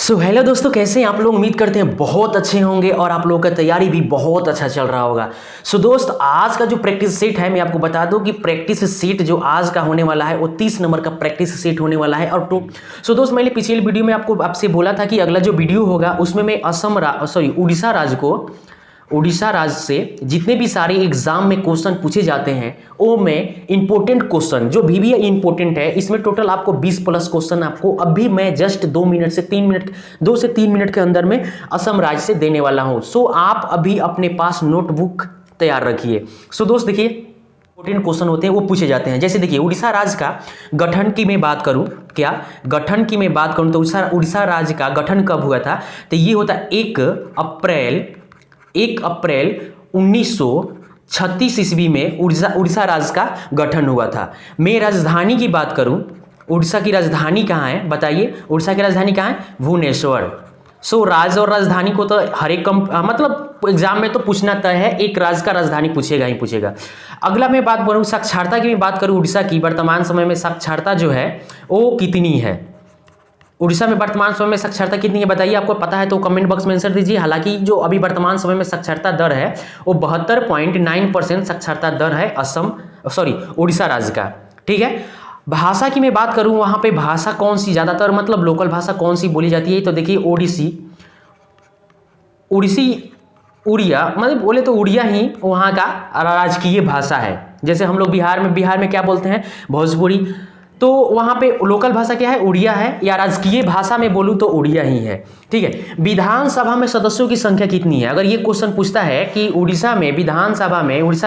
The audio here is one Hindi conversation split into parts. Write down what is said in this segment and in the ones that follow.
हेलो दोस्तों, कैसे हैं आप लोग। उम्मीद करते हैं बहुत अच्छे होंगे और आप लोगों का तैयारी भी बहुत अच्छा चल रहा होगा। दोस्त, आज का जो प्रैक्टिस सेट है मैं आपको बता दूं कि प्रैक्टिस सेट जो आज का होने वाला है वो 30 नंबर का प्रैक्टिस सेट होने वाला है। और दोस्त, मैंने पिछले वीडियो में आपसे बोला था कि अगला जो वीडियो होगा उसमें मैं उड़ीसा राज्य से जितने भी सारे एग्जाम में क्वेश्चन पूछे जाते हैं वो मैं इंपॉर्टेंट क्वेश्चन जो भी इंपॉर्टेंट है, इसमें टोटल आपको 20 प्लस क्वेश्चन आपको अभी मैं जस्ट 2 से 3 मिनट के अंदर में असम राज्य से देने वाला हूं। आप अभी अपने पास नोटबुक तैयार रखिए। दोस्त देखिए, इंपॉर्टेंट क्वेश्चन होते हैं वो पूछे जाते हैं। जैसे देखिए, उड़ीसा राज्य का गठन की मैं बात करूं, तो उड़ीसा राज्य का गठन कब हुआ था, तो ये होता 1 अप्रैल 1936 ईस्वी में उड़ीसा राज्य का गठन हुआ था। मैं राजधानी की बात करूं, उड़ीसा की राजधानी कहाँ है बताइए। उड़ीसा की राजधानी कहाँ है? भुवनेश्वर। राज्य और राजधानी को तो हर एक मतलब एग्जाम में तो पूछना तय है, एक राज्य का राजधानी पूछेगा ही पूछेगा। अगला मैं बात करूं साक्षरता की, मैं बात करूं उड़ीसा की वर्तमान समय में साक्षरता जो है वो कितनी है। उड़ीसा में वर्तमान समय में साक्षरता कितनी है बताइए। आपको पता है तो कमेंट बॉक्स में आंसर दीजिए। हालांकि जो अभी वर्तमान समय में साक्षरता दर है वो 72.9% साक्षरता दर है उड़ीसा राज्य का। ठीक है। भाषा की मैं बात करूं, वहां पे भाषा कौन सी ज्यादातर मतलब लोकल भाषा कौन सी बोली जाती है, तो देखिए उड़िया मतलब बोले तो उड़िया ही वहां का राजकीय भाषा है। जैसे हम लोग बिहार में क्या बोलते हैं? भोजपुरी। तो वहां पे लोकल भाषा क्या है? उड़िया है, या राजकीय भाषा में बोलूं तो उड़िया ही है। ठीक है। विधानसभा में सदस्यों की संख्या कितनी है? अगर ये क्वेश्चन पूछता है कि उड़ीसा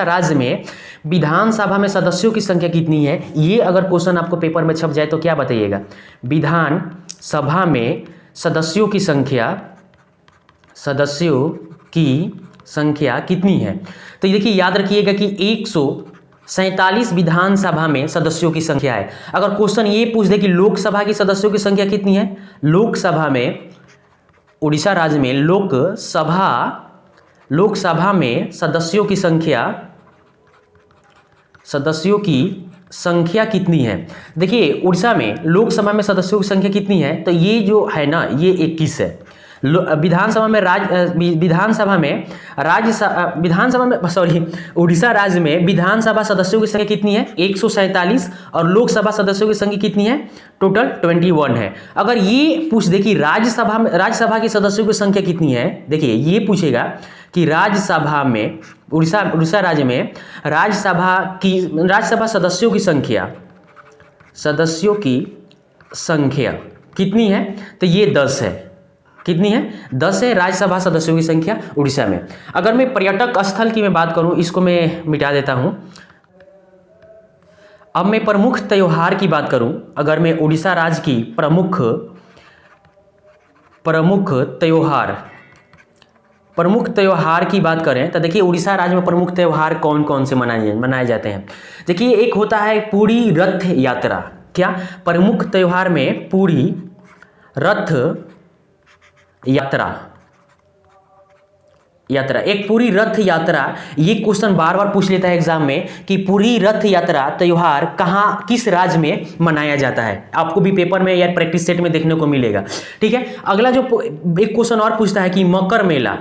राज्य में विधानसभा में सदस्यों की संख्या कितनी है, ये अगर क्वेश्चन आपको पेपर में छप जाए तो क्या बताइएगा? विधानसभा में सदस्यों की संख्या कितनी है? तो ये देखिए, याद रखिएगा कि 147 विधानसभा में सदस्यों की संख्या है। अगर क्वेश्चन ये पूछ दे कि लोकसभा की सदस्यों की संख्या कितनी है, लोकसभा में उड़ीसा राज्य में लोकसभा में सदस्यों की संख्या कितनी है। देखिए, उड़ीसा में लोकसभा में सदस्यों की संख्या कितनी है, तो ये जो है ना, ये 21 है। उड़ीसा राज्य में विधानसभा सदस्यों की संख्या कितनी है? 147। और लोकसभा सदस्यों की संख्या कितनी है? टोटल 21 है। अगर ये पूछ दे कि राज्यसभा के सदस्यों की संख्या कितनी है, देखिए ये पूछेगा कि राज्यसभा में उड़ीसा राज्य में राज्यसभा सदस्यों की संख्या कितनी है, तो ये 10 है। कितनी है? 10 है राज्यसभा सदस्यों की संख्या उड़ीसा में। अगर मैं पर्यटक स्थल की मैं बात करूं, इसको मैं मिटा देता हूं। अब मैं प्रमुख त्योहार की बात करूं, अगर मैं उड़ीसा राज्य की प्रमुख त्योहार की बात करें तो देखिए, उड़ीसा राज्य में प्रमुख त्योहार कौन कौन से मनाए जाते हैं। देखिए, एक होता है पूरी रथ यात्रा। क्या? प्रमुख त्योहार में पूरी रथ यात्रा एक पूरी रथ यात्रा। ये क्वेश्चन बार बार पूछ लेता है एग्जाम में कि पूरी रथ यात्रा त्योहार कहाँ, किस राज्य में मनाया जाता है। आपको भी पेपर में या प्रैक्टिस सेट में देखने को मिलेगा। ठीक है। अगला जो एक क्वेश्चन और पूछता है कि मकर मेला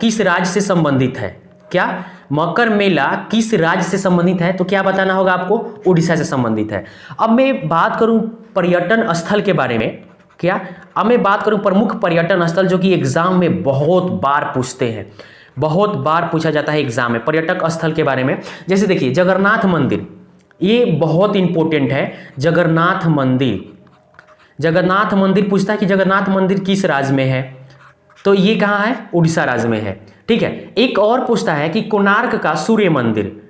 किस राज्य से संबंधित है। क्या? मकर मेला किस राज्य से संबंधित है, तो क्या बताना होगा आपको? उड़ीसा से संबंधित है। अब मैं बात करूं पर्यटन स्थल के बारे में। क्या? अब मैं बात करूं प्रमुख पर्यटन स्थल जो कि एग्जाम में बहुत बार पूछते हैं, बहुत बार पूछा जाता है एग्जाम में पर्यटक स्थल के बारे में। जैसे देखिए, जगन्नाथ मंदिर, ये बहुत इंपॉर्टेंट है। जगन्नाथ मंदिर पूछता है कि जगन्नाथ मंदिर किस राज्य में है, तो ये कहाँ है? उड़ीसा राज्य में है। ठीक है। एक और पूछता है कि कोणार्क का सूर्य मंदिर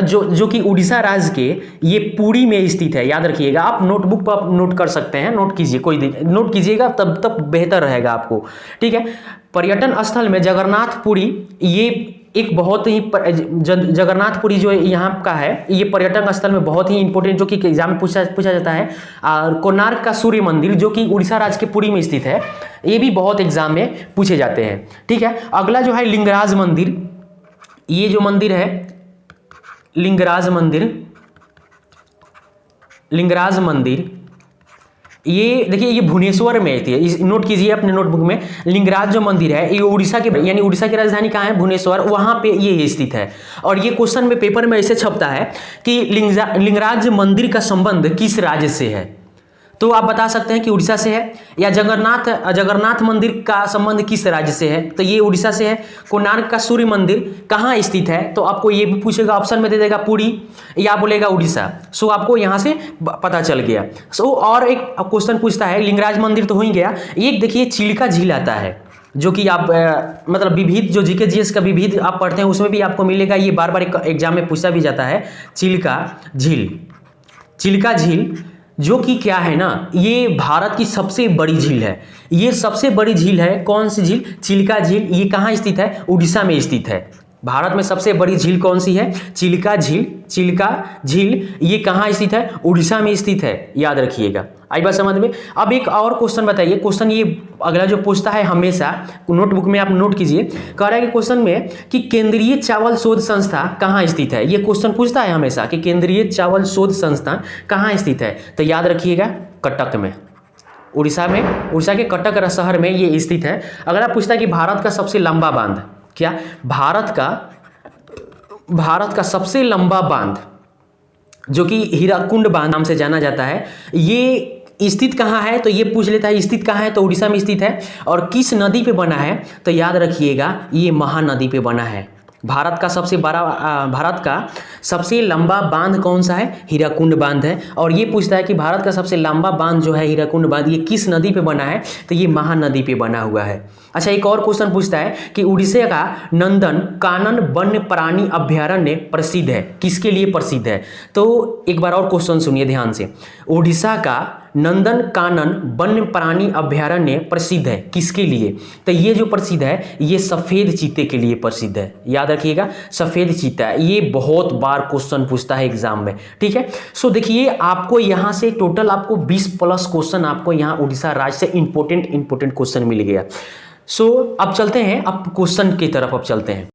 जो कि उड़ीसा राज्य के ये पुरी में स्थित है। याद रखिएगा, आप नोटबुक पर नोट कर सकते हैं, नोट कीजिएगा, तब बेहतर रहेगा आपको। ठीक है। पर्यटन स्थल में जगन्नाथपुरी, ये एक बहुत ही जगन्नाथपुरी जो यहाँ का है, ये पर्यटन स्थल में बहुत ही इंपॉर्टेंट, जो कि एग्जाम में पूछा जाता है। और कोणार्क का सूर्य मंदिर जो कि उड़ीसा राज्य के पुरी में स्थित है, ये भी बहुत एग्जाम में पूछे जाते हैं। ठीक है। अगला जो है लिंगराज मंदिर, ये जो मंदिर है लिंगराज मंदिर ये देखिए, ये भुवनेश्वर में थी। इस नोट कीजिए अपने नोटबुक में, लिंगराज जो मंदिर है ये उड़ीसा के, यानी उड़ीसा की राजधानी कहाँ है, भुवनेश्वर, वहां पे ये स्थित है। और ये क्वेश्चन में पेपर में ऐसे छपता है कि लिंगराज मंदिर का संबंध किस राज्य से है, तो आप बता सकते हैं कि उड़ीसा से है। या जगन्नाथ मंदिर का संबंध किस राज्य से है, तो ये उड़ीसा से है। कोणार्क का सूर्य मंदिर कहाँ स्थित है, तो आपको ये भी पूछेगा, ऑप्शन में दे देगा पुरी या बोलेगा उड़ीसा। सो आपको यहाँ से पता चल गया। सो और एक क्वेश्चन पूछता है, लिंगराज मंदिर तो हो ही गया, एक देखिए चिल्का झील आता है, जो कि आप मतलब विविध जो जीके जीएस का विविध आप पढ़ते हैं उसमें भी आपको मिलेगा, ये बार बार एग्जाम में पूछा भी जाता है। चिल्का झील जो कि क्या है ना, ये भारत की सबसे बड़ी झील है। ये सबसे बड़ी झील है, कौन सी झील, चिल्का झील। ये कहाँ स्थित है, उड़ीसा में स्थित है। भारत में सबसे बड़ी झील कौन सी है, चिल्का झील। ये कहाँ स्थित है, उड़ीसा में स्थित है, याद रखिएगा। आई बात समझ में। अब एक और क्वेश्चन बताइए, क्वेश्चन ये अगला जो पूछता है हमेशा, नोटबुक में आप नोट कीजिए। कह रहा है कि क्वेश्चन में कि केंद्रीय चावल शोध संस्था कहाँ स्थित है। ये क्वेश्चन पूछता है हमेशा कि केंद्रीय चावल शोध संस्थान कहाँ स्थित है, तो याद रखिएगा कटक में, उड़ीसा के कटक शहर में ये स्थित है। अगर आप पूछता है कि भारत का सबसे लंबा बांध, क्या भारत का सबसे लंबा बांध जो कि हीराकुंड बांध नाम से जाना जाता है, ये स्थित कहाँ है, तो ये पूछ लेता है स्थित कहाँ है, तो उड़ीसा में स्थित है। और किस नदी पे बना है, तो याद रखिएगा ये महानदी पे बना है। भारत का सबसे लंबा बांध कौन सा है, हीराकुंड बांध है। और ये पूछता है कि भारत का सबसे लंबा बांध जो है हीराकुंड बांध, ये किस नदी पे बना है, तो ये महानदी पे बना हुआ है। अच्छा, एक और क्वेश्चन पूछता है कि उड़ीसा का नंदन कानन वन्य प्राणी अभ्यारण्य प्रसिद्ध है, किसके लिए प्रसिद्ध है, तो एक बार और क्वेश्चन सुनिए ध्यान से। उड़ीसा का नंदन कानन वन्य प्राणी अभ्यारण्य प्रसिद्ध है, किसके लिए, तो ये जो प्रसिद्ध है ये सफेद चीते के लिए प्रसिद्ध है। याद रखिएगा, सफेद चीता, ये बहुत बार क्वेश्चन पूछता है एग्जाम में, ठीक है। सो देखिए, आपको यहाँ से टोटल आपको 20+ क्वेश्चन आपको यहाँ उड़ीसा राज्य से इंपोर्टेंट क्वेश्चन मिल गया। सो अब चलते हैं, अब क्वेश्चन की तरफ अब चलते हैं।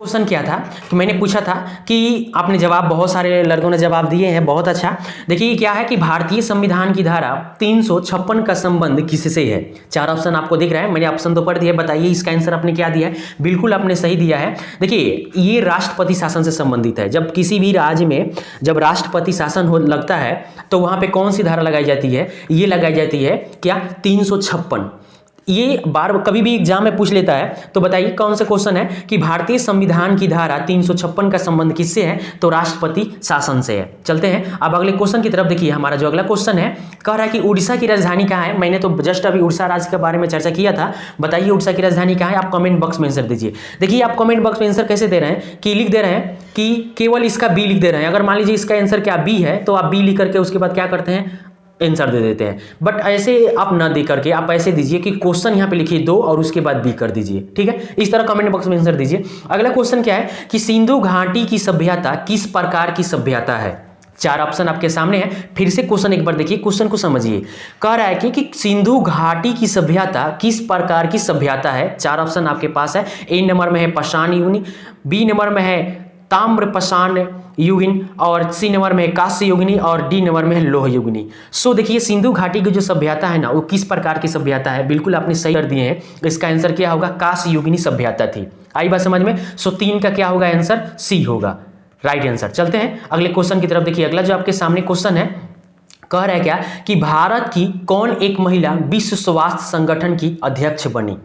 क्वेश्चन क्या था कि मैंने पूछा था कि आपने जवाब, बहुत सारे लड़कों ने जवाब दिए हैं, बहुत अच्छा। देखिए क्या है कि भारतीय संविधान की धारा 356 का संबंध किससे है। 4 ऑप्शन आपको दिख रहा है, मैंने ऑप्शन तो पढ़ दिया, बताइए इसका आंसर आपने क्या दिया है। बिल्कुल आपने सही दिया है। देखिए ये राष्ट्रपति शासन से संबंधित है। जब किसी भी राज्य में जब राष्ट्रपति शासन हो लगता है तो वहां पे कौन सी धारा लगाई जाती है, ये लगाई जाती है क्या, 356। ये बार कभी भी एग्जाम में पूछ लेता है, तो बताइए कौन सा क्वेश्चन है कि भारतीय संविधान की धारा 356 का संबंध किससे है, तो राष्ट्रपति शासन से है। चलते हैं अब अगले क्वेश्चन की तरफ। देखिए हमारा जो अगला क्वेश्चन है, कह रहा है कि उड़ीसा की राजधानी कहाँ है। मैंने तो जस्ट अभी उड़ीसा राज्य के बारे में चर्चा किया था, बताइए उड़ीसा की राजधानी कहाँ है। आप कमेंट बॉक्स में आंसर दीजिए। देखिए आप कमेंट बॉक्स में आंसर कैसे दे रहे हैं कि लिख दे रहे हैं कि केवल इसका बी लिख दे रहे हैं। अगर मान लीजिए इसका आंसर क्या बी है, तो आप बी लिख करके उसके बाद क्या करते हैं, आंसर दे देते हैं। बट ऐसे आप ना दे करके आप ऐसे दीजिए कि क्वेश्चन यहाँ पे लिखिए 2 और उसके बाद बी कर दीजिए, ठीक है। इस तरह कमेंट बॉक्स में आंसर दीजिए। अगला क्वेश्चन क्या है कि सिंधु घाटी की सभ्यता किस प्रकार की सभ्यता है। 4 ऑप्शन आपके सामने है। फिर से क्वेश्चन एक बार देखिए, क्वेश्चन को समझिए। कह रहा है कि सिंधु घाटी की सभ्यता किस प्रकार की सभ्यता है। 4 ऑप्शन आपके पास है। ए नंबर में है पाषाण युगीन, बी नंबर में है ताम्र पाषाण युगीन, और सी नंबर में है कांस्य युगीनी, और डी नंबर में है लौह युगीनी। सो देखिए सिंधु घाटी की जो सभ्यता है ना, वो किस प्रकार की सभ्यता है। बिल्कुल आपने सही कर दिए हैं। इसका आंसर क्या होगा, कांस्य युगीनी सभ्यता थी। आई बात समझ में। सो 3 का क्या होगा आंसर, सी होगा राइट आंसर। चलते हैं अगले क्वेश्चन की तरफ। देखिए अगला जो आपके सामने क्वेश्चन है, कह रहा है क्या कि भारत की कौन एक महिला विश्व स्वास्थ्य संगठन की अध्यक्ष बनी।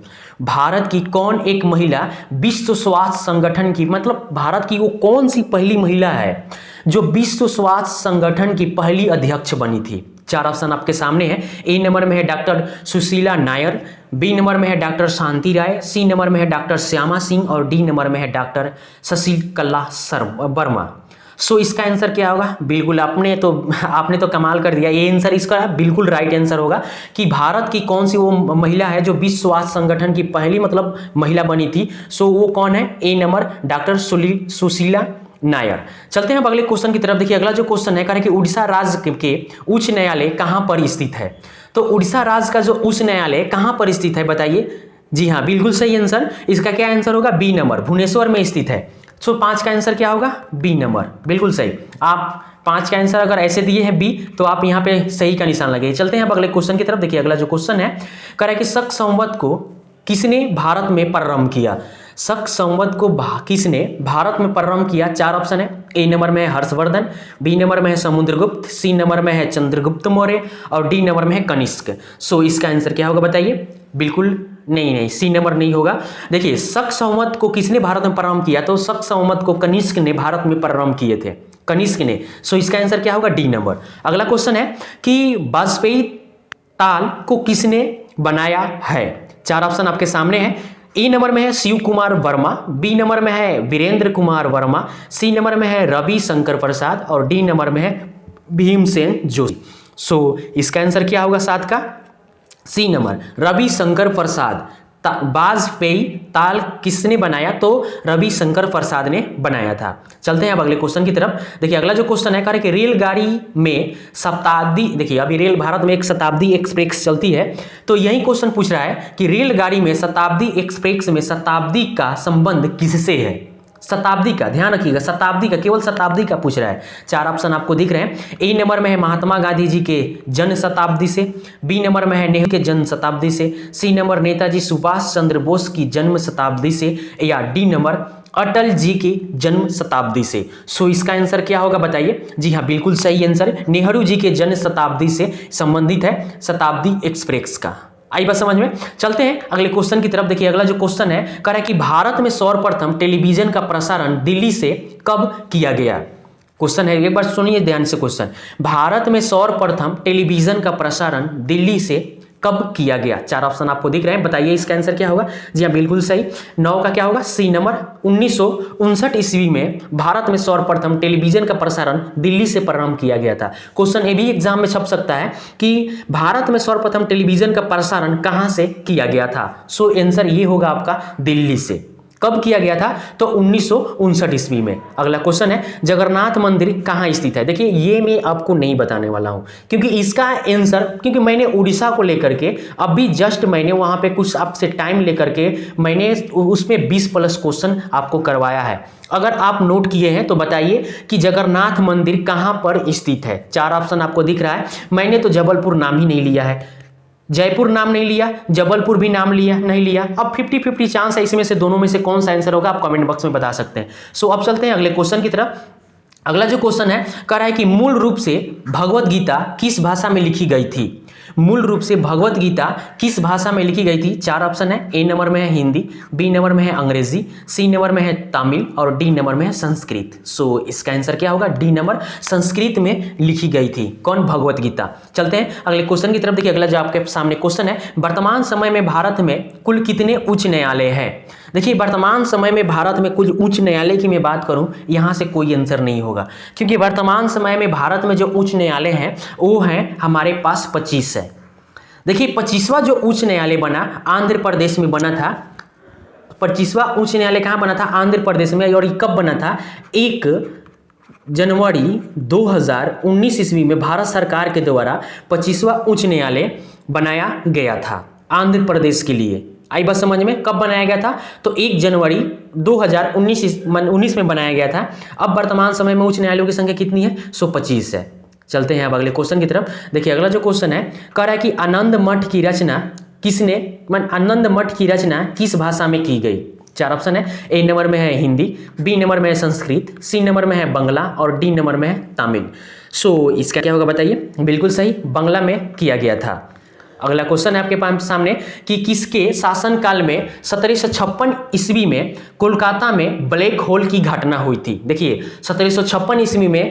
भारत की कौन एक महिला विश्व स्वास्थ्य संगठन की, मतलब भारत की वो कौन सी पहली महिला है जो विश्व स्वास्थ्य संगठन की पहली अध्यक्ष बनी थी। 4 ऑप्शन आपके सामने है। ए नंबर में है doctor Sushila Nayar, B number में है डॉक्टर शांति राय, सी नंबर में है डॉक्टर श्यामा सिंह, और डी नंबर में है डॉक्टर शशिकला वर्मा। सो इसका आंसर क्या होगा, बिल्कुल आपने तो कमाल कर दिया। ये आंसर इसका बिल्कुल राइट आंसर होगा कि भारत की कौन सी वो महिला है जो विश्व स्वास्थ्य संगठन की पहली मतलब महिला बनी थी। सो वो कौन है, ए नंबर डॉक्टर सुशीला नायर। चलते हैं अब अगले क्वेश्चन की तरफ। देखिए अगला जो क्वेश्चन है, कह रहे कि उड़ीसा राज्य के उच्च न्यायालय कहाँ पर स्थित है। तो उड़ीसा राज्य का जो उच्च न्यायालय कहाँ पर स्थित है बताइए। जी हाँ बिल्कुल सही आंसर। इसका क्या आंसर होगा, बी नंबर भुवनेश्वर में स्थित है। सो 5 का आंसर क्या होगा? बी नंबर, बिल्कुल सही। आप 5 का आंसर अगर ऐसे दिए हैं बी, तो आप यहाँ पे सही का निशान लगाइए। चलते हैं अब अगले क्वेश्चन की तरफ। देखिए अगला जो क्वेश्चन है, कह रहा है कि शक संवत को किसने भारत में प्रारंभ किया? शक संवत को किसने भारत में प्रारंभ किया? 4 ऑप्शन है। ए नंबर में है हर्षवर्धन, बी नंबर में है समुद्रगुप्त, सी नंबर में है चंद्रगुप्त मौर्य और डी नंबर में है कनिष्क। सो इसका आंसर क्या होगा बताइए? बिल्कुल नहीं, सी नंबर नहीं होगा। देखिए शक संवत को किसने भारत में प्रारंभ किया? तो शक संवत को कनिष्क ने भारत में प्रारंभ किए थे, कनिष्क ने। सो इसका आंसर क्या होगा? D number. अगला क्वेश्चन है कि वाजपेयी ताल को किसने बनाया है? 4 ऑप्शन आपके सामने है। ए नंबर में है शिव कुमार वर्मा, बी नंबर में है वीरेंद्र कुमार वर्मा, सी नंबर में है रवि शंकर प्रसाद और डी नंबर में है भीमसेन जोशी। सो इसका आंसर क्या होगा 7 का? सी नंबर, रवि शंकर प्रसाद। वाजपेयी ताल किसने बनाया? तो रवि शंकर प्रसाद ने बनाया था। चलते हैं अब अगले क्वेश्चन की तरफ। देखिए अगला जो क्वेश्चन है, कह रहे कि रेलगाड़ी में शताब्दी, देखिए अभी रेल भारत में एक शताब्दी एक्सप्रेस चलती है, तो यही क्वेश्चन पूछ रहा है कि रेलगाड़ी में शताब्दी एक्सप्रेस में शताब्दी का संबंध किससे है? शताब्दी का, ध्यान रखिएगा, शताब्दी का, केवल शताब्दी का पूछ रहा है। 4 ऑप्शन आपको दिख रहे हैं। ए नंबर में है महात्मा गांधी जी के जन्म शताब्दी से, बी नंबर में है नेहरू के जन्म शताब्दी से, सी नंबर नेताजी सुभाष चंद्र बोस की जन्म शताब्दी से, या डी नंबर अटल जी की जन्म शताब्दी से। सो इसका आंसर क्या होगा बताइए? जी हाँ, बिल्कुल सही आंसर, नेहरू जी के जन्म शताब्दी से संबंधित है शताब्दी एक्सप्रेस का। आई बात समझ में? चलते हैं अगले क्वेश्चन की तरफ। देखिए अगला जो क्वेश्चन है, कह रहा है कि भारत में सर्वप्रथम टेलीविजन का प्रसारण दिल्ली से कब किया गया? क्वेश्चन है, एक बार सुनिए ध्यान से क्वेश्चन। भारत में सर्वप्रथम टेलीविजन का प्रसारण दिल्ली से कब किया गया? 4 ऑप्शन आपको दिख रहे हैं, बताइए इसका आंसर क्या होगा? जी हाँ, बिल्कुल सही। 9 का क्या होगा? सी नंबर, 1959 ईस्वी में भारत में सर्वप्रथम टेलीविजन का प्रसारण दिल्ली से प्रारंभ किया गया था। क्वेश्चन ये भी एग्जाम में छप सकता है कि भारत में सर्वप्रथम टेलीविजन का प्रसारण कहां से किया गया था? सो आंसर ये होगा आपका दिल्ली से। कब किया गया था? तो 1959 ईस्वी में। अगला क्वेश्चन है, जगन्नाथ मंदिर कहाँ स्थित है? देखिए ये मैं आपको नहीं बताने वाला हूँ, क्योंकि इसका आंसर, क्योंकि मैंने उड़ीसा को लेकर के अभी जस्ट मैंने वहाँ पे कुछ आपसे टाइम लेकर के मैंने उसमें 20+ क्वेश्चन आपको करवाया है। अगर आप नोट किए हैं तो बताइए कि जगन्नाथ मंदिर कहाँ पर स्थित है। 4 ऑप्शन आपको दिख रहा है। मैंने तो जबलपुर नाम ही नहीं लिया है, जयपुर नाम नहीं लिया, जबलपुर भी नाम लिया नहीं लिया। अब 50-50 चांस है, इसमें से दोनों में से कौन सा आंसर होगा आप कमेंट बॉक्स में बता सकते हैं। सो अब चलते हैं अगले क्वेश्चन की तरफ। अगला जो क्वेश्चन है, कह रहा है कि मूल रूप से भगवत गीता किस भाषा में लिखी गई थी? मूल रूप से भगवत गीता किस भाषा में लिखी गई थी? 4 ऑप्शन है। ए नंबर में है हिंदी, बी नंबर में है अंग्रेजी, सी नंबर में है तमिल और डी नंबर में है संस्कृत। सो इसका आंसर क्या होगा? डी नंबर, संस्कृत में लिखी गई थी। कौन? भगवत गीता। चलते हैं अगले क्वेश्चन की तरफ। देखिए अगला जो आपके सामने क्वेश्चन है, वर्तमान समय में भारत में कुल कितने उच्च न्यायालय है? देखिए वर्तमान समय में भारत में कुल उच्च न्यायालय की मैं बात करूं, यहां से कोई आंसर नहीं होगा, क्योंकि वर्तमान समय में भारत में जो उच्च न्यायालय हैं वो हैं हमारे पास 25 है। देखिए 25वां जो उच्च न्यायालय बना आंध्र प्रदेश में बना था। 25वां उच्च न्यायालय कहां बना था? आंध्र प्रदेश में। और ये कब बना था? 1 जनवरी 2019 ईस्वी में भारत सरकार के द्वारा 25वां उच्च न्यायालय बनाया गया था आंध्र प्रदेश के लिए। आई बात समझ में? कब बनाया गया था? तो 1 जनवरी 2019 में बनाया गया था। अब वर्तमान समय में उच्च न्यायालयों की संख्या कितनी है? 125 है। चलते हैं अब अगले क्वेश्चन की तरफ। देखिए अगला जो क्वेश्चन है, कह रहा है कि आनंद मठ की रचना आनंद मठ की रचना किस भाषा में की गई? 4 ऑप्शन है। ए नंबर में है हिंदी, बी नंबर में है संस्कृत, सी नंबर में है बांग्ला और डी नंबर में है तमिल। सो इसका क्या होगा बताइए? बिल्कुल सही, बांग्ला में किया गया था। अगला क्वेश्चन है आपके सामने कि किसके शासनकाल में 1756 ईस्वी में कोलकाता में ब्लैक होल की घटना हुई थी? देखिए 1756 ईस्वी में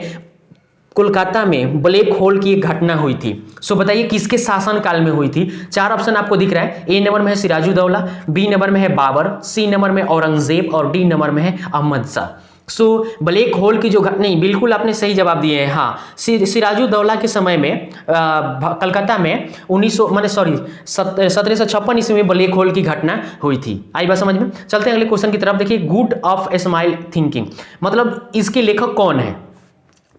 कोलकाता में ब्लैक होल की एक घटना हुई थी। सो बताइए किसके शासनकाल में हुई थी? 4 ऑप्शन आपको दिख रहा है। ए नंबर में है सिराजुद्दौला, बी नंबर में है बाबर, सी नंबर में औरंगजेब और डी नंबर में है Ahmad Shah. So black hole की जो घटना, नहीं बिल्कुल आपने सही जवाब दिए हैं। हाँ, सिराजुद्दौला के समय में कलकत्ता में 1756 ईस्वी में ब्लैक होल की घटना हुई थी। आई बात समझ में? चलते हैं अगले क्वेश्चन की तरफ। देखिए गुड ऑफ स्माइल थिंकिंग मतलब इसके लेखक कौन है?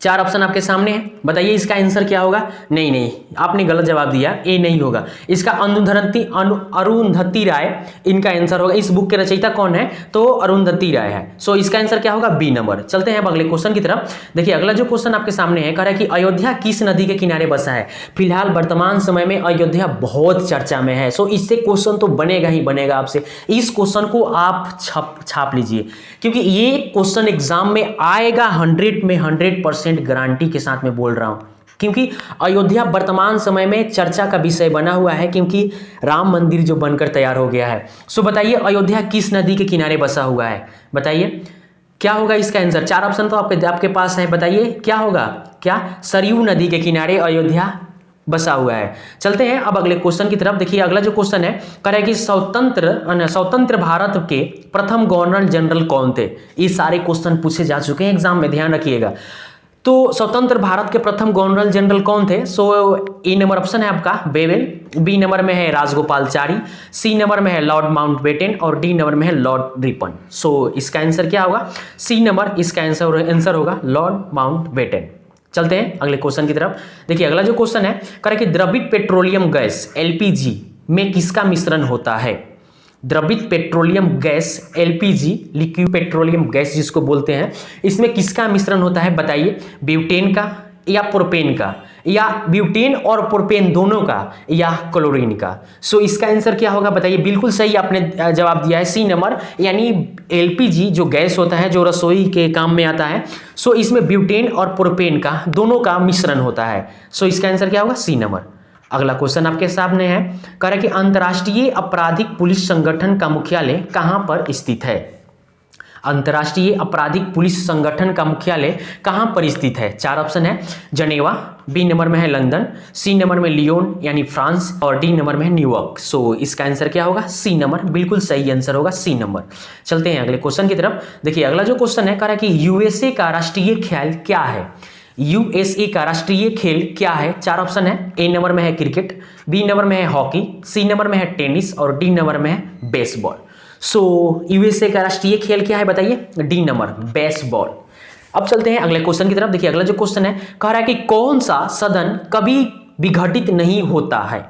चार ऑप्शन आपके सामने है, बताइए इसका आंसर क्या होगा। नहीं नहीं, आपने गलत जवाब दिया, ए नहीं होगा इसका। अरुंधति राय इनका आंसर होगा। इस बुक के रचयिता कौन है, तो अरुंधति राय है। सो इसका आंसर क्या होगा, बी नंबर। चलते हैं अब अगले क्वेश्चन की तरफ। देखिए अगला जो क्वेश्चन आपके सामने है, कह रहा है कि अयोध्या किस नदी के किनारे बसा है। फिलहाल वर्तमान समय में अयोध्या बहुत चर्चा में है। सो इससे क्वेश्चन तो बनेगा ही बनेगा आपसे। इस क्वेश्चन को आप छाप लीजिए, क्योंकि ये क्वेश्चन एग्जाम में आएगा 100 में 100% गारंटी के साथ में बोल रहा हूं। क्योंकि अयोध्या वर्तमान समय में चर्चा का विषय बना हुआ है, क्योंकि राम मंदिर जो बनकर तैयार हो गया है। सो बताइए अयोध्या किस नदी के किनारे बसा हुआ है, बताइए क्या होगा इसका आंसर। चार ऑप्शन तो आपके पास है, बताइए क्या होगा। क्या, सरयू नदी के किनारे अयोध्या बसा हुआ है। चलते हैं अब अगले क्वेश्चन की तरफ। देखिए अगला जो क्वेश्चन है, कह रहा है कि स्वतंत्र भारत के प्रथम गवर्नर जनरल कौन थे। ये सारे क्वेश्चन पूछे जा चुके हैं एग्जाम में, ध्यान रखिएगा। तो स्वतंत्र भारत के प्रथम गवर्नर जनरल कौन थे। सो ए नंबर ऑप्शन है आपका बेवेल, बी नंबर में है राजगोपालचारी, सी नंबर में है लॉर्ड माउंटबेटन और डी नंबर में है लॉर्ड रिपन। सो इसका आंसर क्या होगा, सी नंबर इसका आंसर होगा लॉर्ड माउंटबेटन। चलते हैं अगले क्वेश्चन की तरफ। देखिए अगला जो क्वेश्चन है, कह रहा है कि द्रवित पेट्रोलियम गैस एलपीजी में किसका मिश्रण होता है। द्रवित petroleum gas LPG, liquid petroleum gas जिसको बोलते हैं, इसमें किसका मिश्रण होता है बताइए। ब्यूटेन का या प्रोपेन का, या ब्यूटेन और प्रोपेन दोनों का, या क्लोरीन का। सो इसका आंसर क्या होगा बताइए। बिल्कुल सही आपने जवाब दिया है, सी नंबर। यानी एलपीजी जो गैस होता है जो रसोई के काम में आता है, सो इसमें ब्यूटेन और प्रोपेन का दोनों का मिश्रण होता है। सो इसका आंसर क्या होगा, सी नंबर। अगला क्वेश्चन आपके सामने है, कह रहा है कि अंतर्राष्ट्रीय आपराधिक पुलिस संगठन का मुख्यालय कहां पर स्थित है। अंतर्राष्ट्रीय आपराधिक पुलिस संगठन का मुख्यालय कहां पर स्थित है। चार ऑप्शन है, जनेवा, बी नंबर में है लंदन, सी नंबर में लियोन यानी फ्रांस और डी नंबर में है न्यूयॉर्क। सो इसका आंसर क्या होगा, सी नंबर। बिल्कुल सही आंसर होगा सी नंबर। चलते हैं अगले क्वेश्चन की तरफ। देखिए अगला जो क्वेश्चन है, कह रहा है कि यूएसए का राष्ट्रीय खेल क्या है। यूएसए का राष्ट्रीय खेल क्या है। चार ऑप्शन है, ए नंबर में है क्रिकेट, बी नंबर में है हॉकी, सी नंबर में है टेनिस और डी नंबर में है बेसबॉल। सो यूएसए का राष्ट्रीय खेल क्या है बताइए, डी नंबर बेसबॉल। अब चलते हैं अगले क्वेश्चन की तरफ। देखिए अगला जो क्वेश्चन है, कह रहा है कि कौन सा सदन कभी विघटित नहीं होता है।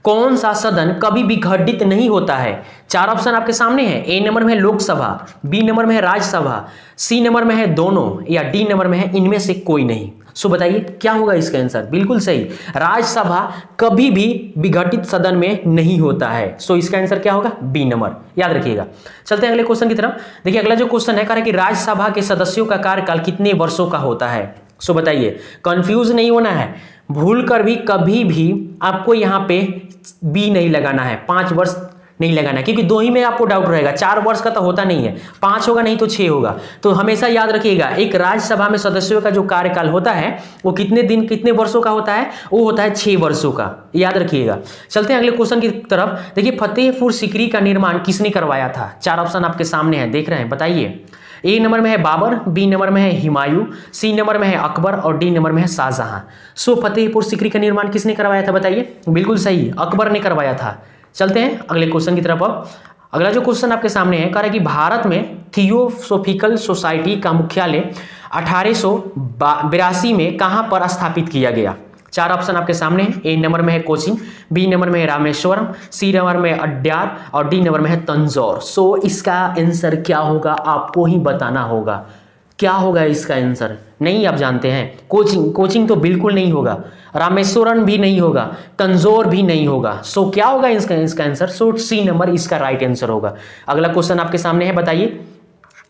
कौन सा सदन कभी विघटित नहीं होता है। चार ऑप्शन आपके सामने है, ए नंबर में है लोकसभा, बी नंबर में है राज्यसभा, सी नंबर में है दोनों या डी नंबर में है इनमें से कोई नहीं। सो बताइए क्या होगा इसका आंसर। बिल्कुल सही, राज्यसभा कभी भी विघटित सदन में नहीं होता है। सो इसका आंसर क्या होगा, बी नंबर, याद रखिएगा। चलते हैं अगले क्वेश्चन की तरफ। देखिए अगला जो क्वेश्चन है, कह रहा है कि राज्यसभा के सदस्यों का कार्यकाल कितने वर्षों का होता है। सो बताइए, कंफ्यूज नहीं होना है, भूल कर भी कभी भी आपको यहाँ पे बी नहीं लगाना है, 5 वर्ष नहीं लगाना है, क्योंकि दो ही में आपको डाउट रहेगा। 4 वर्ष का तो होता नहीं है, 5 होगा नहीं तो 6 होगा। तो हमेशा याद रखिएगा, एक राज्यसभा में सदस्यों का जो कार्यकाल होता है वो कितने वर्षों का होता है, वो होता है 6 वर्षों का, याद रखिएगा। चलते हैं अगले क्वेश्चन की तरफ। देखिए फतेहपुर सीकरी का निर्माण किसने करवाया था। 4 ऑप्शन आपके सामने है, देख रहे हैं, बताइए। ए नंबर में है बाबर, बी नंबर में है हुमायूं, सी नंबर में है अकबर और डी नंबर में है शाहजहां। सो फतेहपुर सीकरी का निर्माण किसने करवाया था बताइए। बिल्कुल सही, अकबर ने करवाया था। चलते हैं अगले क्वेश्चन की तरफ। अब अगला जो क्वेश्चन आपके सामने है, कह रहा है कि भारत में थियोसॉफिकल सोसाइटी का मुख्यालय 1882 में कहां पर स्थापित किया गया। 4 ऑप्शन आपके सामने है, ए नंबर में है कोचिन, बी नंबर में है रामेश्वरम, सी नंबर में है अड्यार और डी नंबर में है तंजौर। सो इसका आंसर क्या होगा आपको ही बताना होगा। क्या होगा इसका आंसर, नहीं आप जानते हैं। कोचिंग तो बिल्कुल नहीं होगा, रामेश्वरम भी नहीं होगा, तंजौर भी नहीं होगा। सो क्या होगा इसका आंसर, सो सी नंबर इसका राइट आंसर होगा। अगला क्वेश्चन आपके सामने है, बताइए।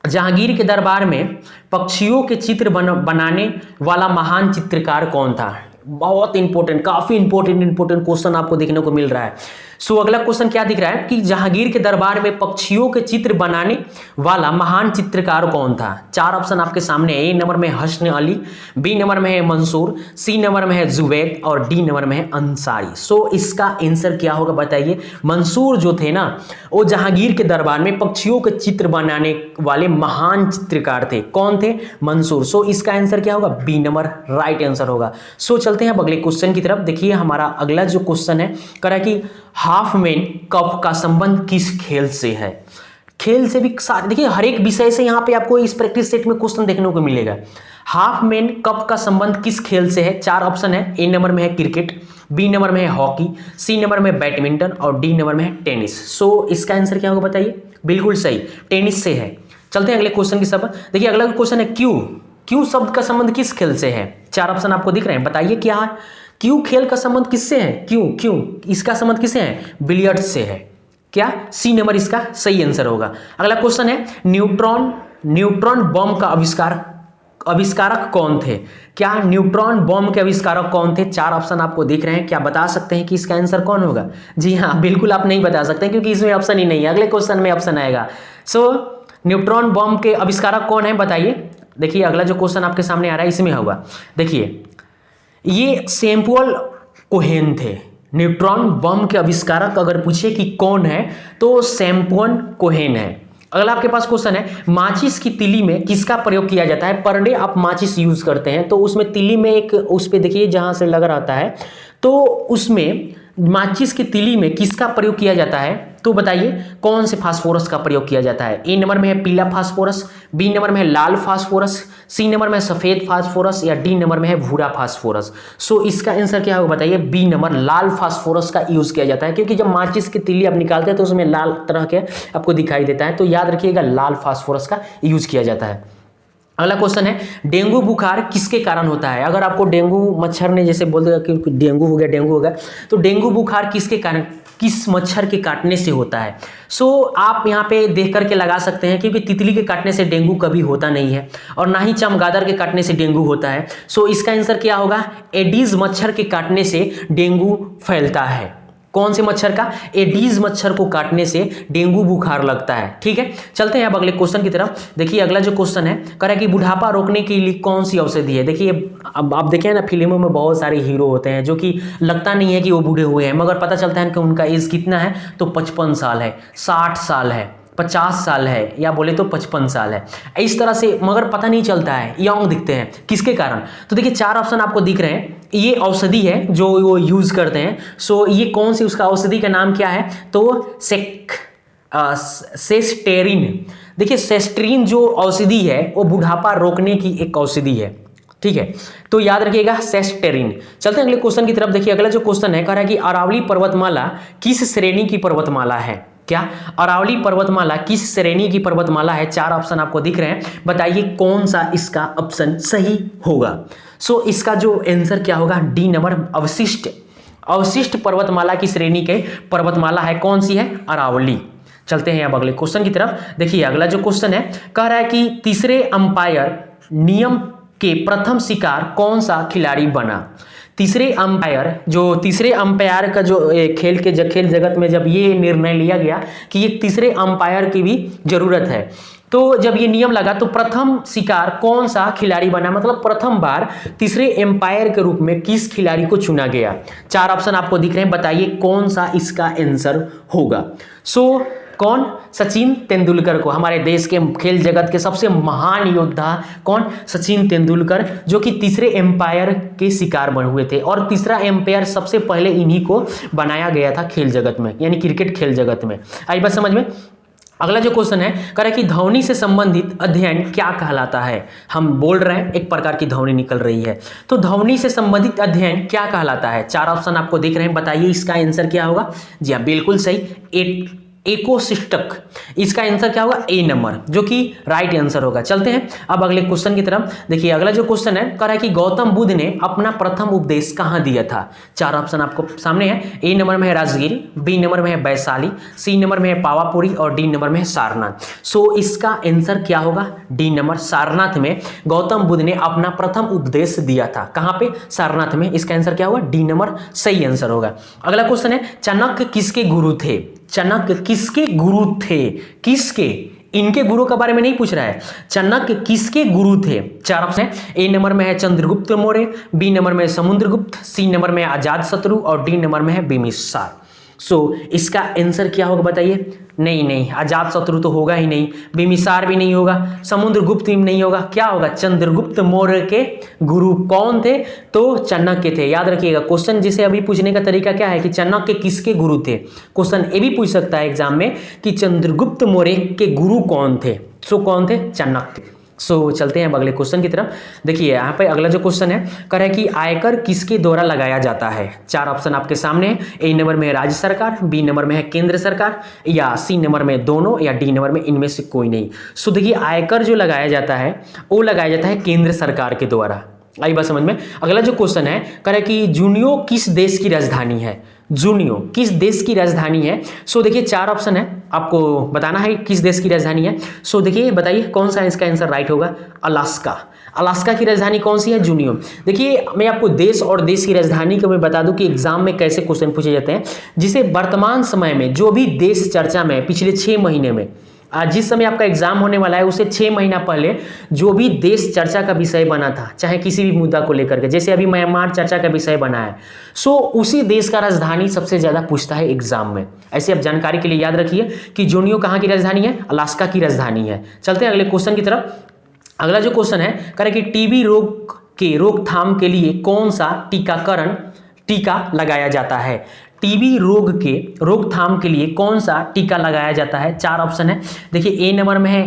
जहांगीर के दरबार में पक्षियों के चित्र बनाने वाला महान चित्रकार कौन था। बहुत इंपॉर्टेंट, काफी इंपॉर्टेंट क्वेश्चन आपको देखने को मिल रहा है। सो अगला क्वेश्चन क्या दिख रहा है कि जहांगीर के दरबार में पक्षियों के चित्र बनाने वाला महान चित्रकार कौन था। 4 ऑप्शन आपके सामने, ए नंबर में हसन अली, बी नंबर में है मंसूर, सी नंबर में है जुवैद और डी नंबर में है अंसारी। सो इसका आंसर क्या होगा बताइए। मंसूर जो थे ना, वो जहांगीर के दरबार में पक्षियों के चित्र बनाने वाले महान चित्रकार थे। कौन थे, मंसूर। सो इसका आंसर क्या होगा, बी नंबर राइट आंसर होगा। सो चलते हैं अब अगले क्वेश्चन की तरफ। देखिए हमारा अगला जो क्वेश्चन है, कह रहा है कि हाफमैन कप का संबंध किस खेल से है। खेल से भी सारे, देखिए हर एक विषय से यहाँ पे आपको इस प्रैक्टिस सेट में क्वेश्चन देखने को मिलेगा। हाफ मैन कप का संबंध किस खेल से है? 4 ऑप्शन है। ए नंबर में है क्रिकेट, बी नंबर में है हॉकी, सी नंबर में बैडमिंटन और डी नंबर में है टेनिस। सो इसका आंसर क्या होगा बताइए? बिल्कुल सही, टेनिस से है। चलते हैं अगले क्वेश्चन की सब। देखिए अगला क्वेश्चन है क्यू। क्यू शब्द का संबंध किस खेल से है? 4 ऑप्शन आपको दिख रहे हैं, बताइए क्या है? क्यू खेल का संबंध किससे है? क्यू क्यू इसका संबंध किससे है? बिलियर्ड्स से है। क्या? सी नंबर इसका सही आंसर होगा। अगला क्वेश्चन है न्यूट्रॉन बम का आविष्कारक कौन थे? क्या न्यूट्रॉन बम के आविष्कारक कौन थे? 4 ऑप्शन आपको दिख रहे हैं, क्या बता सकते हैं कि इसका आंसर कौन होगा? जी हाँ, बिल्कुल आप नहीं बता सकते क्योंकि इसमें ऑप्शन ही नहीं है, अगले क्वेश्चन में ऑप्शन आएगा। सो न्यूट्रॉन बम के आविष्कारक कौन है बताइए। देखिए अगला जो क्वेश्चन आपके सामने आ रहा है इसमें होगा, देखिए ये सैमुअल कोहेन थे। न्यूट्रॉन बम के आविष्कारक अगर पूछे कि कौन है तो सैमुअल कोहेन है। अगला आपके पास क्वेश्चन है माचिस की तीली में किसका प्रयोग किया जाता है? पर डे आप माचिस यूज करते हैं तो उसमें तीली में एक उस पे देखिए जहां से लग रहता है तो उसमें माचिस की तीली में किसका प्रयोग किया जाता है? तो बताइए कौन से फास्फोरस का प्रयोग किया जाता है? ए नंबर में है पीला फास्फोरस, बी नंबर में है लाल फास्फोरस, सी नंबर में है सफेद फास्फोरस या डी नंबर में है भूरा फास्फोरस। सो इसका आंसर क्या होगा बताइए? बी नंबर लाल फास्फोरस का यूज किया जाता है क्योंकि जब माचिस की तीली आप निकालते हैं तो उसमें लाल तरह के आपको दिखाई देता है, तो याद रखिएगा लाल फास्फोरस का यूज किया जाता है। अगला क्वेश्चन है डेंगू बुखार किसके कारण होता है? अगर आपको डेंगू मच्छर ने जैसे बोल दिया कि डेंगू हो गया तो डेंगू बुखार किसके कारण, किस मच्छर के काटने से होता है? सो आप यहाँ पे देख करके लगा सकते हैं क्योंकि तितली के काटने से डेंगू कभी होता नहीं है और ना ही चमगादड़ के काटने से डेंगू होता है। सो इसका आंसर क्या होगा? एडीज मच्छर के काटने से डेंगू फैलता है। कौन से मच्छर का? एडीज मच्छर को काटने से डेंगू बुखार लगता है। ठीक है, चलते हैं अब अगले क्वेश्चन की तरफ। देखिए अगला जो क्वेश्चन है कह रहा है कि बुढ़ापा रोकने के लिए कौन सी औषधि है? देखिए अब आप देखें ना फिल्मों में बहुत सारे हीरो होते हैं जो कि लगता नहीं है कि वो बूढ़े हुए हैं मगर पता चलता है कि उनका एज कितना है तो 55 साल है, 60 साल है, 50 साल है या बोले तो 55 साल है, इस तरह से, मगर पता नहीं चलता है, यंग दिखते हैं। किसके कारण? तो देखिए 4 ऑप्शन आपको दिख रहे हैं, ये औषधि है जो वो यूज करते हैं। सो ये कौन सी, उसका औषधि का नाम क्या है? तो सेस्टेरिन। देखिए सेस्टेरिन जो औषधि है वो बुढ़ापा रोकने की एक औषधि है। ठीक है, तो याद रखिएगा सेस्टेरिन। चलते हैं अगले क्वेश्चन की तरफ। देखिए अगला जो क्वेश्चन है कह रहा है कि अरावली पर्वतमाला किस श्रेणी की पर्वतमाला है? क्या? अरावली पर्वतमाला किस श्रेणी की पर्वतमाला है? 4 ऑप्शन आपको दिख रहे हैं, बताइए कौन सा इसका ऑप्शन सही होगा? सो इसका जो आंसर क्या होगा? डी नंबर अवशिष्ट पर्वतमाला की श्रेणी के पर्वतमाला है। कौन सी है? अरावली। चलते हैं अब अगले क्वेश्चन की तरफ। देखिए अगला जो क्वेश्चन है कह रहा है कि तीसरे अंपायर नियम के प्रथम शिकार कौन सा खिलाड़ी बना? तीसरे अंपायर का जो खेल जगत में जब ये निर्णय लिया गया कि ये तीसरे अंपायर की भी जरूरत है, तो जब ये नियम लगा तो प्रथम शिकार कौन सा खिलाड़ी बना, मतलब प्रथम बार तीसरे एम्पायर के रूप में किस खिलाड़ी को चुना गया? 4 ऑप्शन आपको दिख रहे हैं, बताइए कौन सा इसका आंसर होगा? सो कौन? सचिन तेंदुलकर को, हमारे देश के खेल जगत के सबसे महान योद्धा कौन? सचिन तेंदुलकर, जो कि तीसरे एम्पायर के शिकार बने हुए थे और तीसरा एम्पायर सबसे पहले इन्हीं को बनाया गया था खेल जगत में, यानी क्रिकेट खेल जगत में। आई बात समझ में? अगला जो क्वेश्चन है कह रहा है कि ध्वनि से संबंधित अध्ययन क्या कहलाता है? हम बोल रहे हैं एक प्रकार की ध्वनि निकल रही है, तो ध्वनि से संबंधित अध्ययन क्या कहलाता है? 4 ऑप्शन आपको दिख रहे हैं, बताइए इसका आंसर क्या होगा? जी हाँ, बिल्कुल सही, एकोसिस्टक। इसका आंसर क्या होगा? ए नंबर, जो कि राइट आंसर होगा। चलते हैं अब अगले क्वेश्चन की तरफ। देखिए अगला जो क्वेश्चन है कह रहा है कि गौतम बुद्ध ने अपना प्रथम उपदेश कहाँ दिया था? 4 ऑप्शन आपको सामने है। ए नंबर में है राजगीर, बी नंबर में है वैशाली, सी नंबर में है पावापुरी और डी नंबर में है सारनाथ। सो इसका आंसर क्या होगा? डी नंबर, सारनाथ में गौतम बुद्ध ने अपना प्रथम उपदेश दिया था। कहाँ पे? सारनाथ में। इसका आंसर क्या होगा? डी नंबर सही आंसर होगा। अगला क्वेश्चन है चाणक्य किसके गुरु थे? चाणक्य किसके गुरु थे? किसके? इनके गुरु के बारे में नहीं पूछ रहा है, चाणक्य किसके गुरु थे? 4 ऑप्शन है। ए नंबर में है चंद्रगुप्त मौर्य, बी नंबर में है समुद्रगुप्त, सी नंबर में है अजातशत्रु और डी नंबर में है बिंबिसार। सो इसका आंसर क्या होगा बताइए? नहीं, अजातशत्रु तो होगा ही नहीं, बिंबिसार भी नहीं होगा, समुद्रगुप्त भी नहीं होगा। क्या होगा? चंद्रगुप्त मौर्य के गुरु कौन थे? तो चाणक्य थे। याद रखिएगा, क्वेश्चन जिसे अभी पूछने का तरीका क्या है कि चाणक्य किसके गुरु थे। क्वेश्चन ये भी पूछ सकता है एग्जाम में कि चंद्रगुप्त मौर्य के गुरु कौन थे। सो कौन थे? चाणक्य। सो चलते हैं अब अगले क्वेश्चन की तरफ। देखिए यहाँ पे अगला जो क्वेश्चन है कह रहा है कि आयकर किसके द्वारा लगाया जाता है। 4 ऑप्शन आपके सामने है। ए नंबर में है राज्य सरकार, बी नंबर में है केंद्र सरकार, या सी नंबर में दोनों, या डी नंबर में इनमें से कोई नहीं। सो देखिए आयकर जो लगाया जाता है वो लगाया जाता है केंद्र सरकार के द्वारा। आई बात समझ में। अगला जो क्वेश्चन है कह रहा है कि जुनियो किस देश की राजधानी है। जुनियो किस देश की राजधानी है। सो देखिए 4 ऑप्शन है, आपको बताना है किस देश की राजधानी है। सो देखिए बताइए कौन सा इसका आंसर राइट होगा। अलास्का। अलास्का की राजधानी कौन सी है। जुनियो। देखिए मैं आपको देश और देश की राजधानी को मैं बता दूं कि एग्जाम में कैसे क्वेश्चन पूछे जाते हैं। जिसे वर्तमान समय में जो भी देश चर्चा में पिछले 6 महीने में, जिस समय आपका एग्जाम होने वाला है उससे 6 महीना पहले जो भी देश चर्चा का विषय बना था, चाहे किसी भी मुद्दा को लेकर के, जैसे अभी म्यांमार चर्चा का विषय बना है, सो उसी देश का राजधानी सबसे ज्यादा पूछता है एग्जाम में। ऐसे आप जानकारी के लिए याद रखिए कि जुनियो कहाँ की राजधानी है, अलास्का की राजधानी है। चलते हैं अगले क्वेश्चन की तरफ। अगला जो क्वेश्चन है कह रहे कि टीबी रोग के रोकथाम के लिए कौन सा टीका लगाया जाता है। टीबी रोग के रोकथाम के लिए कौन सा टीका लगाया जाता है। 4 ऑप्शन है। देखिए ए नंबर में है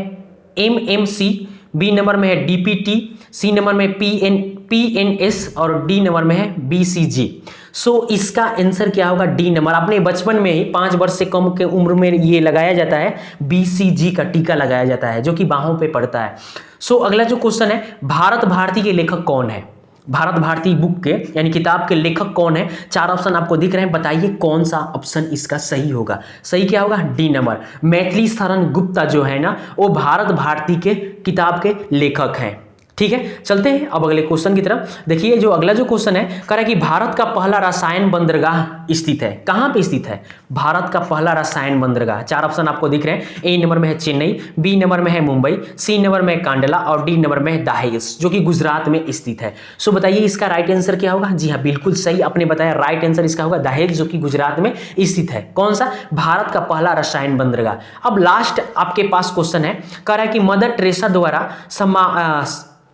MMC, बी नंबर में है DPT, सी नंबर में PNS और डी नंबर में है BCG। सो इसका आंसर क्या होगा, डी नंबर। आपने बचपन में ही 5 वर्ष से कम के उम्र में ये लगाया जाता है, BCG का टीका लगाया जाता है जो कि बाहों पे पड़ता है। सो अगला जो क्वेश्चन है, भारत भारती के लेखक कौन है। भारत भारती बुक के यानी किताब के लेखक कौन है। 4 ऑप्शन आपको दिख रहे हैं, बताइए कौन सा ऑप्शन इसका सही होगा। सही क्या होगा, डी नंबर। मैथिली शरण गुप्ता जो है ना वो भारत भारती के किताब के लेखक हैं। ठीक है, चलते हैं अब अगले क्वेश्चन की तरफ। देखिए जो अगला जो क्वेश्चन है कह रहा है कि भारत का पहला रसायन बंदरगाह स्थित है। कहां पे स्थित है भारत का पहला रसायन बंदरगाह। 4 ऑप्शन आपको दिख रहे हैं। ए नंबर में है चेन्नई, बी नंबर में है मुंबई, सी नंबर में है कांडला और डी नंबर में है दहेज जो कि गुजरात में स्थित है। सो बताइए इसका राइट आंसर क्या होगा। जी हाँ, बिल्कुल सही आपने बताया, राइट आंसर इसका होगा दहेज जो कि गुजरात में स्थित है। कौन सा, भारत का पहला रसायन बंदरगाह। अब लास्ट आपके पास क्वेश्चन है, कह रहा है कि मदर टेरेसा द्वारा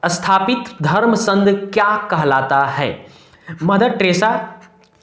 स्थापित धर्म संघ क्या कहलाता है। मदर टेरेसा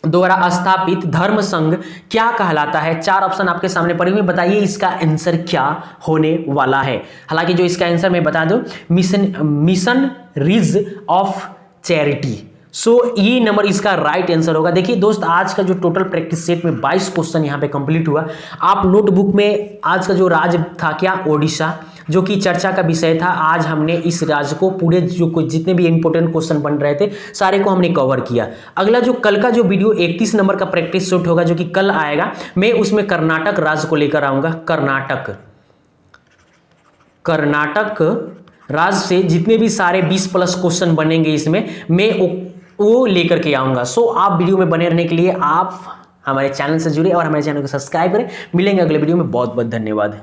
द्वारा स्थापित धर्म संघ क्या कहलाता है। 4 ऑप्शन आपके सामने पड़े हुए, बताइए इसका आंसर क्या होने वाला है। हालांकि जो इसका आंसर मैं बता दूं, मिशन रिज ऑफ चैरिटी। सो ये नंबर इसका राइट आंसर होगा। देखिए दोस्त, आज का जो टोटल प्रैक्टिस सेट में 22 क्वेश्चन यहाँ पे कंप्लीट हुआ। आप नोटबुक में आज का जो राज्य था क्या, ओडिशा, जो कि चर्चा का विषय था। आज हमने इस राज्य को पूरे जो जितने भी इंपॉर्टेंट क्वेश्चन बन रहे थे सारे को हमने कवर किया। अगला जो कल का जो वीडियो 31 नंबर का प्रैक्टिस सेट होगा जो कि कल आएगा, मैं उसमें कर्नाटक राज्य को लेकर आऊंगा। कर्नाटक राज्य से जितने भी सारे 20+ क्वेश्चन बनेंगे इसमें मैं वो लेकर के आऊंगा। सो आप वीडियो में बने रहने के लिए आप हमारे चैनल से जुड़े और हमारे चैनल को सब्सक्राइब करें। मिलेंगे अगले वीडियो में, बहुत बहुत धन्यवाद।